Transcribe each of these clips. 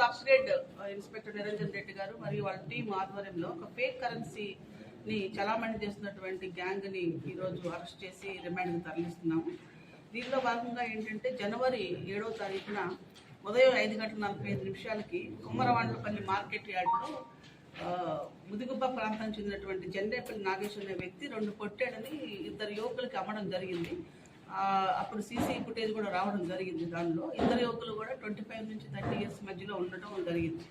Upgrade inspector Niranjan Reddy గారు మరియు వాళ్ళ టీం ఆధ్వర్యంలో ఒక ఫేక్ కరెన్సీని చలామణి చేస్తున్నటువంటి గ్యాంగ్ ని ఈరోజు అరెస్ట్ చేసి రిమాండ్కి తరలిస్తున్నాము. దీనిలో భాగంగా ఏంటంటే జనవరి 7వ తారీఖున ఉదయం 5:45 కుమ్మరవాండ్లపల్లి మార్కెట్ యార్డులో ముదిగుబ్బ ప్రాంతానికి చెందినటువంటి జెండేపల్లి నాగేశ్వర అనే వ్యక్తి 2 పొట్టేడని 2 యువకులకి అమ్మడం జరిగింది. అప్పుడు సీసీ ఫుటేజ్ కూడా రావడం జరిగింది. దానిలో 2 యువకులు కూడా 25 నుంచి 30 ఇయర్స్ మధ్యలో ఉండటం జరిగింది.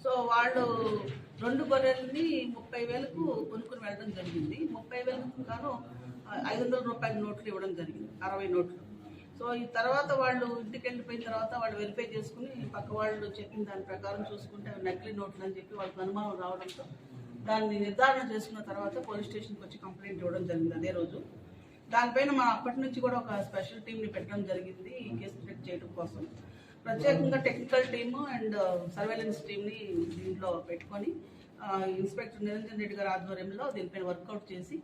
సో వాళ్ళు 2 గొర్రెల్ని 30,000కు కొనుక్కుని వెళ్ళడం జరిగింది. 30,000కు గాను 500 రూపాయల నోట్లు ఇవ్వడం జరిగింది, 60 నోట్లు. సో ఈ తర్వాత వాళ్ళు ఇంటికి వెళ్ళిపోయిన తర్వాత వాళ్ళు వెరిఫై చేసుకుని పక్క వాళ్ళు చెప్పిన దాని ప్రకారం చూసుకుంటే అవి నకిలీ నోట్లు అని చెప్పి వాళ్ళకి అనుమానం రావడంతో దాన్ని నిర్ధారణ చేసుకున్న తర్వాత పోలీస్ స్టేషన్కి వచ్చి కంప్లైంట్ ఇవ్వడం జరిగింది అదే రోజు. దానిపైన మనం అప్పటి నుంచి కూడా ఒక స్పెషల్ టీంని పెట్టడం జరిగింది ఈ కేసు డిటెక్ట్ చేయడం కోసం. ప్రత్యేకంగా టెక్నికల్ టీము అండ్ సర్వేలెన్స్ టీంని దీంట్లో పెట్టుకొని ఇన్స్పెక్టర్ నిరంజన్ రెడ్డి గారి ఆధ్వర్యంలో దీనిపైన వర్కౌట్ చేసి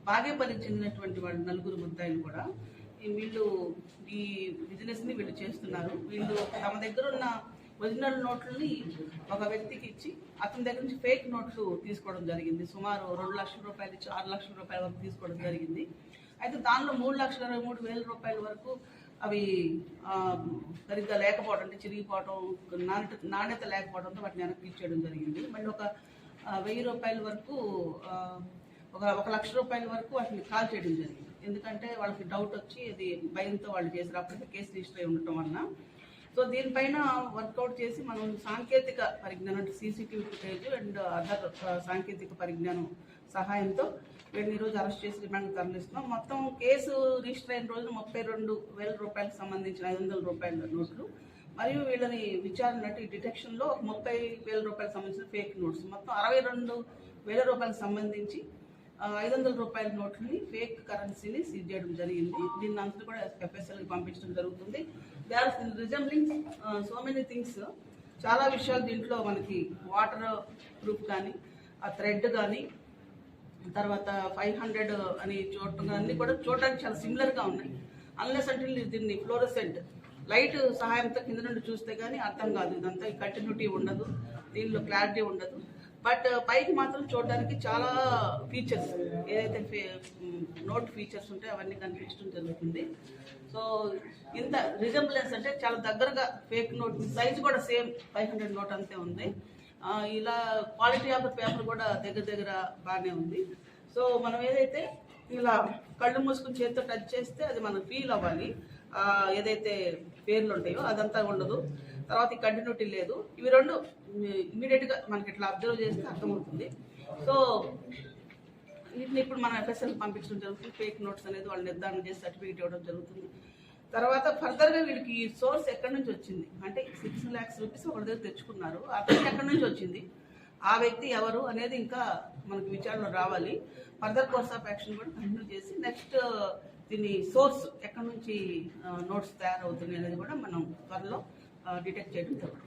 బాగేపల్లికి చెందినటువంటి వాళ్ళు 4 ముద్దాయిలు కూడా వీళ్ళు ఈ బిజినెస్ని వీళ్ళు చేస్తున్నారు. వీళ్ళు తమ దగ్గర ఉన్న ఒరిజినల్ నోట్లని ఒక వ్యక్తికి ఇచ్చి అతని దగ్గర నుంచి ఫేక్ నోట్లు తీసుకోవడం జరిగింది. సుమారు 2 లక్షల రూపాయలు ఇచ్చి 6 లక్షల రూపాయల వరకు తీసుకోవడం జరిగింది. అయితే దానిలో 3,23,000 రూపాయల వరకు అవి సరిగ్గా లేకపోవడం, అంటే చిరిగిపోవడం, నాణ్యత లేకపోవడంతో వాటిని వెనక్కి ఇచ్చేయడం జరిగింది. మళ్ళీ ఒక 1,000 రూపాయల వరకు ఒక 1,00,000 రూపాయల వరకు వాటిని కాల్ చేయడం జరిగింది. ఎందుకంటే వాళ్ళకి డౌట్ వచ్చి అది భయంతో వాళ్ళు చేశారు. అప్పటికే కేసు రిజిస్టర్ అయి ఉండటం వలన. సో దీనిపైన వర్కౌట్ చేసి మనం సాంకేతిక పరిజ్ఞానం అంటే సీసీటీవీ ఫుటేజ్ అండ్ అదర్ సాంకేతిక పరిజ్ఞానం సహాయంతో వీళ్ళని ఈరోజు అరెస్ట్ చేసి రిమాండ్కి తరలిస్తున్నాం. మొత్తం కేసు రిజిస్టర్ అయిన రోజున 32,000 రూపాయలకు సంబంధించిన 500 రూపాయల నోట్లు మరియు వీళ్ళని విచారణ ఈ డిటెక్షన్లో 30,000 రూపాయలకు సంబంధించిన ఫేక్ నోట్స్, మొత్తం 62,000 రూపాయలకు సంబంధించి 500 రూపాయల నోట్లని ఫేక్ కరెన్సీని సీజ్ చేయడం జరిగింది. దీన్ని అంతా కూడా ఎఫ్ఎస్ఎల్కి పంపించడం జరుగుతుంది. They are resembling so many things. చాలా విషయాలు దీంట్లో మనకి వాటర్ ప్రూఫ్ కానీ, ఆ థ్రెడ్ కానీ, తర్వాత 500 అని చూడటం అన్నీ కూడా చూడడానికి చాలా సిమిలర్గా ఉన్నాయి. అన్లెస్ అంటే దీన్ని ఫ్లోరోసెంట్ లైట్ సహాయంతో కింద నుండి చూస్తే కానీ అర్థం కాదు. ఇదంతా కంటిన్యూటీ ఉండదు, దీనిలో క్లారిటీ ఉండదు. బట్ పైకి మాత్రం చూడడానికి చాలా ఫీచర్స్, ఏదైతే నోట్ ఫీచర్స్ ఉంటాయో అవన్నీ కనిపించడం జరుగుతుంది. సో ఇంత రిజంబ్లెన్స్ అంటే చాలా దగ్గరగా ఫేక్ నోట్ సైజ్ కూడా సేమ్ 500 నోట్ అంతే ఉంది. ఇలా క్వాలిటీ ఆఫ్ ద పేపర్ కూడా దగ్గర బాగానే ఉంది. సో మనం ఏదైతే ఇలా కళ్ళు మూసుకుని చేతితో టచ్ చేస్తే అది మనం ఫీల్ అవ్వాలి. ఏదైతే పేర్లు ఉంటాయో అదంతా ఉండదు. తర్వాత ఈ కంటిన్యూటీ లేదు. ఇవి 2 ఇమీడియట్గా మనకి ఇట్లా అబ్జర్వ్ చేస్తే అర్థమవుతుంది. సో వీటిని ఇప్పుడు మనం ఎఫ్ఎస్ఎల్కి పంపించడం జరుగుతుంది. ఫేక్ నోట్స్ అనేది వాళ్ళు నిర్ధారణ చేసి సర్టిఫికేట్ ఇవ్వడం జరుగుతుంది. తర్వాత ఫర్దర్గా వీళ్ళకి ఈ సోర్స్ ఎక్కడి నుంచి వచ్చింది అంటే 6 lakhs రూపీస్ ఒకరి దగ్గర తెచ్చుకున్నారు. అతనికి ఎక్కడి నుంచి వచ్చింది, ఆ వ్యక్తి ఎవరు అనేది ఇంకా మనకు విచారణలో రావాలి. ఫర్దర్ కోర్స్ ఆఫ్ యాక్షన్ కూడా కంటిన్యూ చేసి నెక్స్ట్ దీని సోర్స్ ఎక్కడి నుంచి నోట్స్ తయారవుతుంది అనేది కూడా మనం త్వరలో డిటెక్ట్ చేయడం జరుగుతుంది.